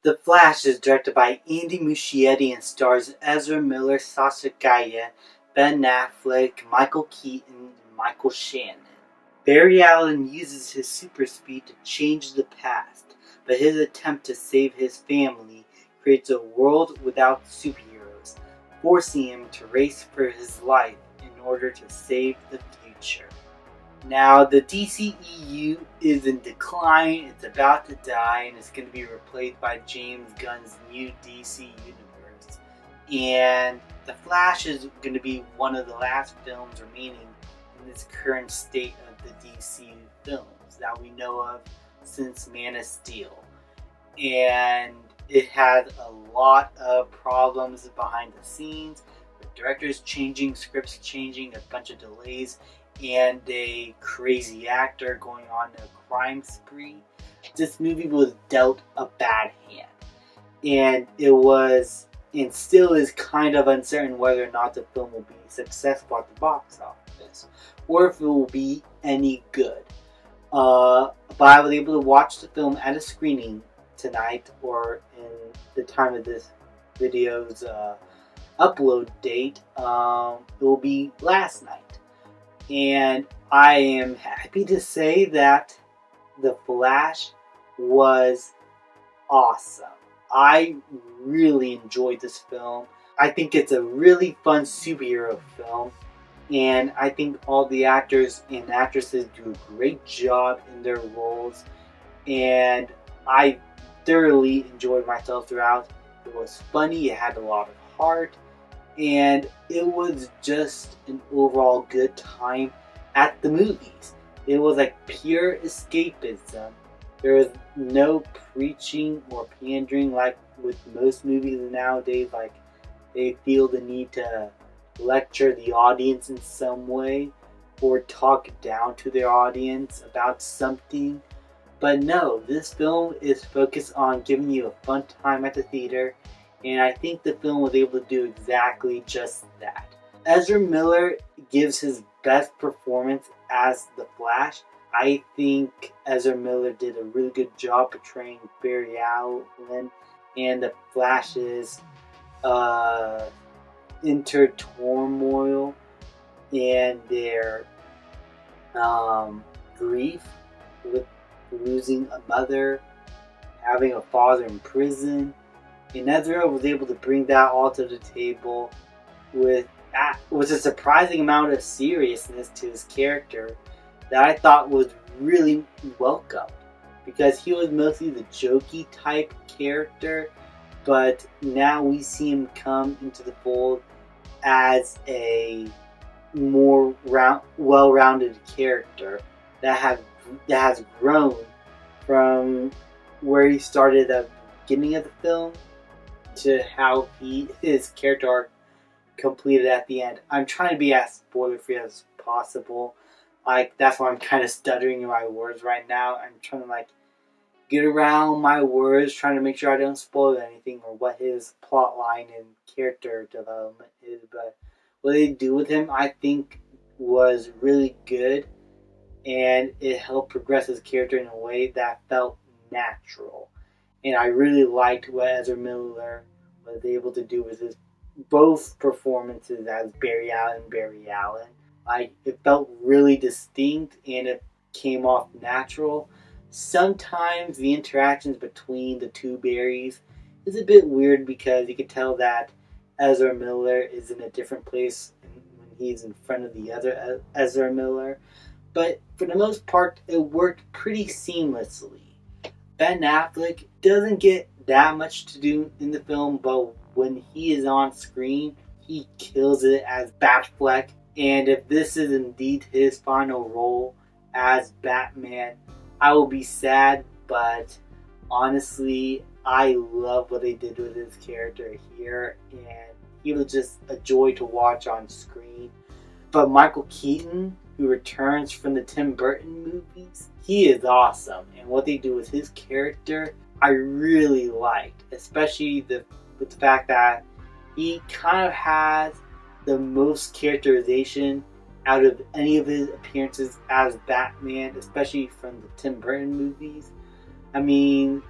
The Flash is directed by Andy Muschietti and stars Ezra Miller, Sasha Calle, Ben Affleck, Michael Keaton, and Michael Shannon. Barry Allen uses his super speed to change the past, but his attempt to save his family creates a world without superheroes, forcing him to race for his life in order to save the future. Now, the DCEU is in decline, it's about to die, and it's going to be replaced by James Gunn's new DC universe. And The Flash is going to be one of the last films remaining in this current state of the DC films that we know of since Man of Steel. And it had a lot of problems behind the scenes, with directors changing, scripts changing, a bunch of delays, and a crazy actor going on a crime spree. This movie was dealt a bad hand. And it was, and still is, kind of uncertain whether or not the film will be successful at the box office, or if it will be any good. But I was able to watch the film at a screening tonight, or in the time of this video's upload date. It will be last night. And I am happy to say that The Flash was awesome. I really enjoyed this film. I think it's a really fun superhero film. And I think all the actors and actresses do a great job in their roles. And I thoroughly enjoyed myself throughout. It was funny, it had a lot of heart. And it was just an overall good time at the movies. It was like pure escapism. There was no preaching or pandering like with most movies nowadays. Like, they feel the need to lecture the audience in some way or talk down to their audience about something. But no, this film is focused on giving you a fun time at the theater. And I think the film was able to do exactly just that. Ezra Miller gives his best performance as the Flash. I think Ezra Miller did a really good job portraying Barry Allen and the Flash's inner turmoil and their grief with losing a mother, having a father in prison. And Ezra was able to bring that all to the table with a surprising amount of seriousness to his character that I thought was really welcomed. Because he was mostly the jokey type character, but now we see him come into the fold as a more well-rounded character that has grown from where he started at the beginning of the film to how his character arc completed at the end. I'm trying to be as spoiler-free as possible. Like, that's why I'm kind of stuttering in my words right now. I'm trying to get around my words, trying to make sure I don't spoil anything or what his plot line and character development is. But what they do with him, I think, was really good, and it helped progress his character in a way that felt natural. And I really liked what Ezra Miller was able to do with his both performances as Barry Allen. It felt really distinct and it came off natural. Sometimes the interactions between the two Barrys is a bit weird because you can tell that Ezra Miller is in a different place when he's in front of the other Ezra Miller. But for the most part, it worked pretty seamlessly. Ben Affleck doesn't get that much to do in the film, but when he is on screen, he kills it as Batfleck. And if this is indeed his final role as Batman, I will be sad, but honestly, I love what they did with his character here, and he was just a joy to watch on screen. But Michael Keaton, who returns from the Tim Burton movies, he is awesome, and what they do with his character, I really liked, especially with the fact that he kind of has the most characterization out of any of his appearances as Batman, especially from the Tim Burton movies. I mean,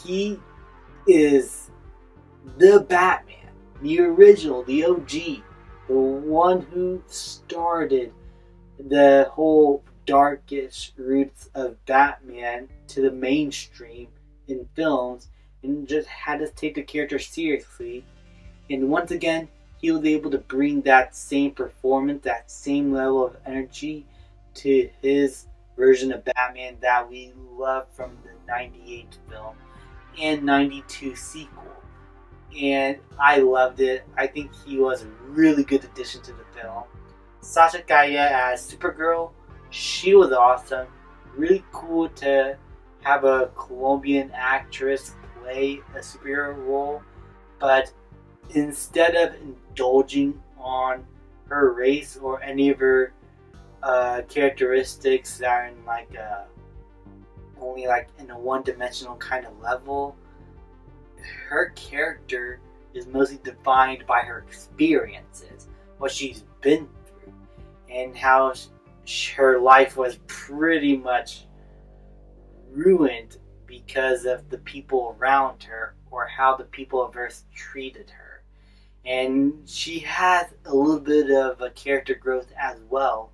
he is the Batman, the original, the OG, the one who started the whole darkish roots of Batman to the mainstream in films and just had us take the character seriously. And once again, he was able to bring that same performance, that same level of energy to his version of Batman that we love from the 98 film and 92 sequel. And I loved it. I think he was a really good addition to the film. Sasha Calle as Supergirl, she was awesome. Really cool to have a Colombian actress play a superhero role, but instead of indulging on her race or any of her characteristics that are in like only like in a one-dimensional kind of level, her character is mostly defined by her experiences, what she's been through, and how her life was pretty much ruined because of the people around her or how the people of Earth treated her. And she has a little bit of a character growth as well.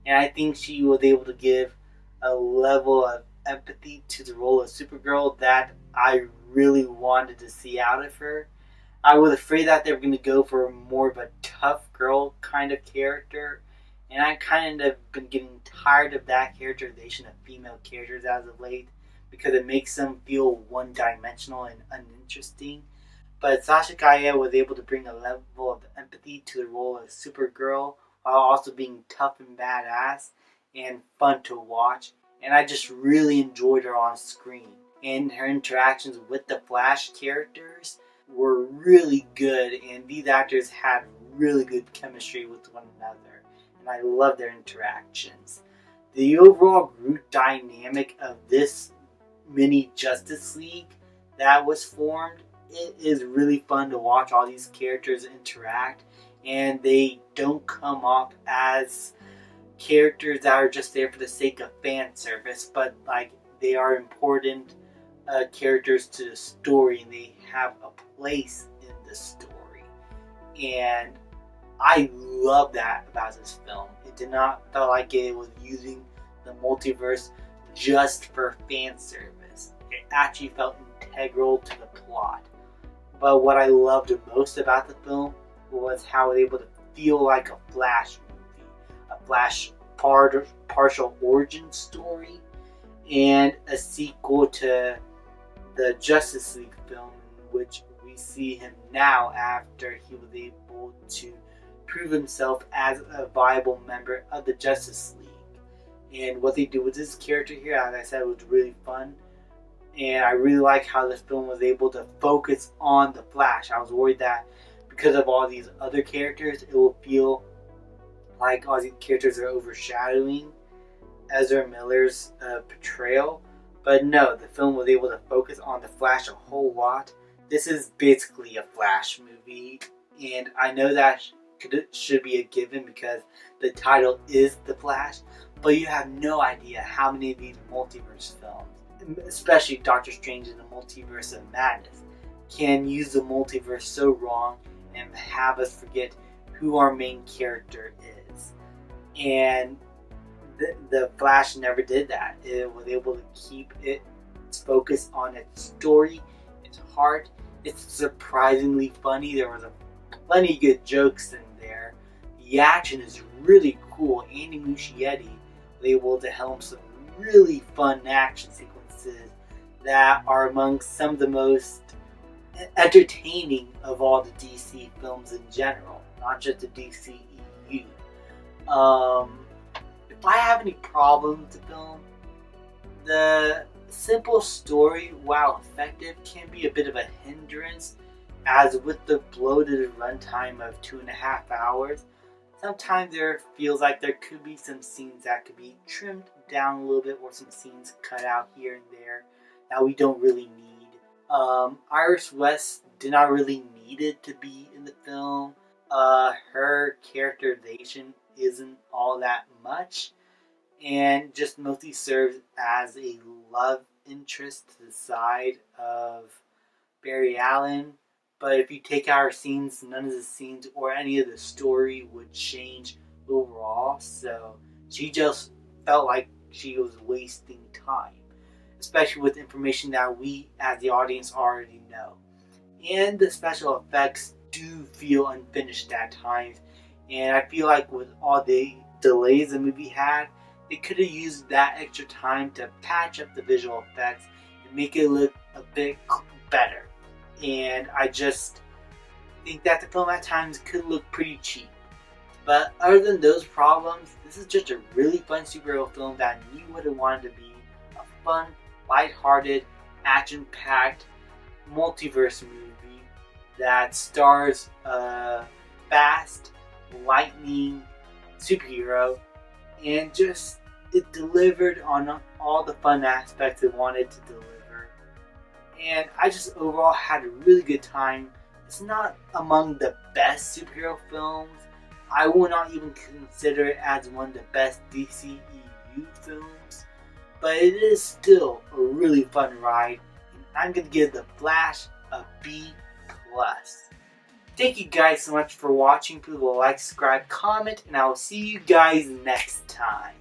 And I think she was able to give a level of empathy to the role of Supergirl that I really wanted to see out of her. I was afraid that they were going to go for more of a tough girl kind of character. And I kind of been getting tired of that characterization of female characters as of late because it makes them feel one-dimensional and uninteresting. But Sasha Calle was able to bring a level of empathy to the role of Supergirl while also being tough and badass and fun to watch. And I just really enjoyed her on screen. And her interactions with the Flash characters were really good, and these actors had really good chemistry with one another. And I love their interactions. The overall group dynamic of this mini Justice League that was formed, it is really fun to watch all these characters interact, and they don't come off as characters that are just there for the sake of fan service, but like they are important characters to the story and they have a place in the story. And I love that about this film. It did not feel like it was using the multiverse just for fan service. It actually felt integral to the plot. But what I loved most about the film was how it was able to feel like a Flash movie, a Flash partial origin story, and a sequel to the Justice League film, in which we see him now after he was able to prove himself as a viable member of the Justice League. And what they do with this character here, as I said, was really fun. And I really like how this film was able to focus on the Flash. I was worried that because of all these other characters, it will feel like all these characters are overshadowing Ezra Miller's portrayal. But no, the film was able to focus on the Flash a whole lot. This is basically a Flash movie, and I know that should be a given because the title is The Flash, but you have no idea how many of these multiverse films, especially Doctor Strange in the Multiverse of Madness, can use the multiverse so wrong and have us forget who our main character is. And the Flash never did that. It was able to keep its focus on its story, its heart. It's surprisingly funny. There was plenty of good jokes in there. The action is really cool. Andy Muschietti was able to helm some really fun action sequences that are among some of the most entertaining of all the DC films in general, not just the DCEU. If I have any problems with the film, the simple story, while effective, can be a bit of a hindrance, as with the bloated runtime of 2.5 hours, sometimes there feels like there could be some scenes that could be trimmed down a little bit, or some scenes cut out here and there that we don't really need. Iris West did not really need it to be in the film. Her characterization isn't all that much, and just mostly serves as a love interest to the side of Barry Allen. But if you take out her scenes, none of the scenes or any of the story would change overall. So she just felt like she was wasting time, especially with information that we as the audience already know. And the special effects do feel unfinished at times. And I feel like with all the delays the movie had, they could have used that extra time to patch up the visual effects and make it look a bit better. And I just think that the film at times could look pretty cheap. But other than those problems, this is just a really fun superhero film that I knew what it wanted to be. A fun, lighthearted, action-packed, multiverse movie that stars a fast, lightning superhero, and just it delivered on all the fun aspects it wanted to deliver. And I just overall had a really good time. It's not among the best superhero films. I will not even consider it as one of the best DCEU films, but it is still a really fun ride, and I'm going to give The Flash a B+. Thank you guys so much for watching. Please like, subscribe, comment, and I will see you guys next time.